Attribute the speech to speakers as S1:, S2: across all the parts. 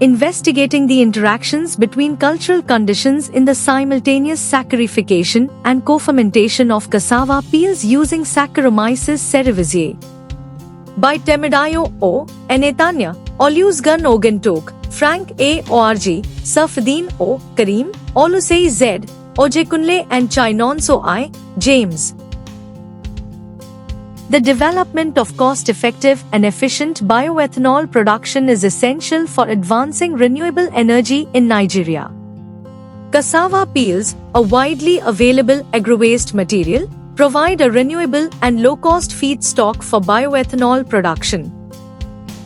S1: investigating the interactions between cultural conditions in the simultaneous saccharification and co-fermentation of cassava peels using Saccharomyces cerevisiae. By Temidayo O. Enetanya, Olusegun Oguntoke, Frank A. Org, Safedin O. Karim, Olusei Z. Ojekunle and Chinonso I. James. The development of cost-effective and efficient bioethanol production is essential for advancing renewable energy in Nigeria. Cassava peels, a widely available agro-waste material, provide a renewable and low-cost feedstock for bioethanol production.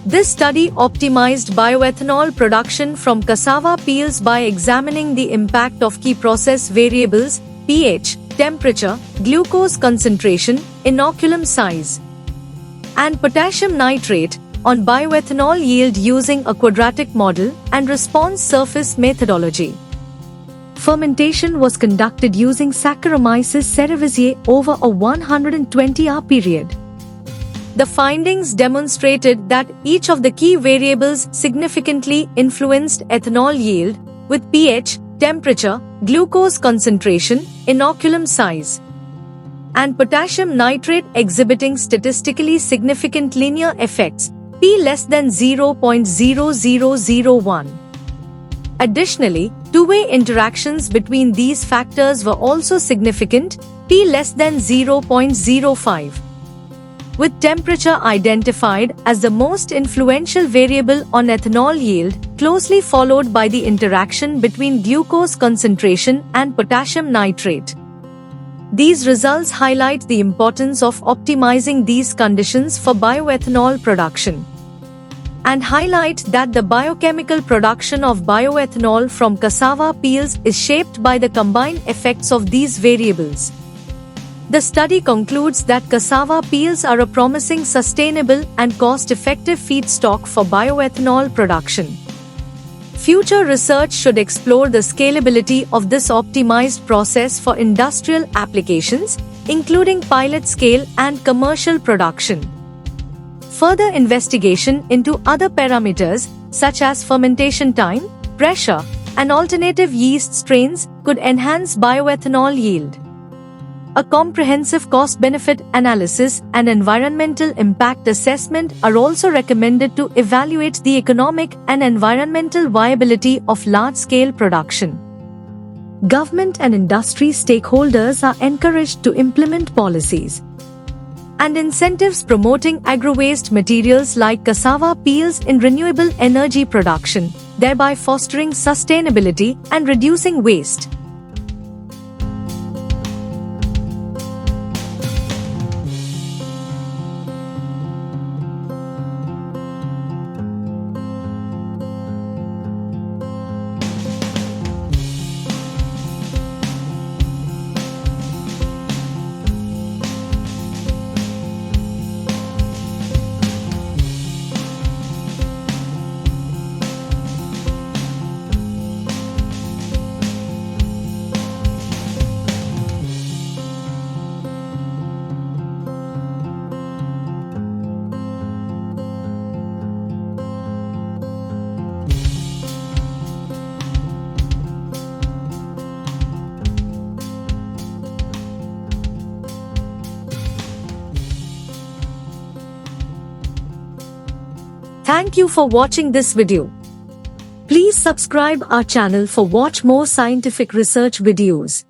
S1: This study optimized bioethanol production from cassava peels by examining the impact of key process variables, pH, temperature, glucose concentration, inoculum size, and potassium nitrate on bioethanol yield using a quadratic model and response surface methodology. Fermentation was conducted using Saccharomyces cerevisiae over a 120-hour period. The findings demonstrated that each of the key variables significantly influenced ethanol yield, with pH, temperature, glucose concentration, inoculum size, and potassium nitrate exhibiting statistically significant linear effects, p less than 0.0001. Additionally, two-way interactions between these factors were also significant, p less than 0.05. With temperature identified as the most influential variable on ethanol yield, closely followed by the interaction between glucose concentration and potassium nitrate. These results highlight the importance of optimizing these conditions for bioethanol production, and highlight that the biochemical production of bioethanol from cassava peels is shaped by the combined effects of these variables. The study concludes that cassava peels are a promising, sustainable, and cost-effective feedstock for bioethanol production. Future research should explore the scalability of this optimized process for industrial applications, including pilot-scale and commercial production. Further investigation into other parameters, such as fermentation time, pressure, and alternative yeast strains, could enhance bioethanol yield. A comprehensive cost-benefit analysis and environmental impact assessment are also recommended to evaluate the economic and environmental viability of large-scale production. Government and industry stakeholders are encouraged to implement policies and incentives promoting agro-waste materials like cassava peels in renewable energy production, thereby fostering sustainability and reducing waste. Thank you for watching this video. Please subscribe our channel for watch more scientific research videos.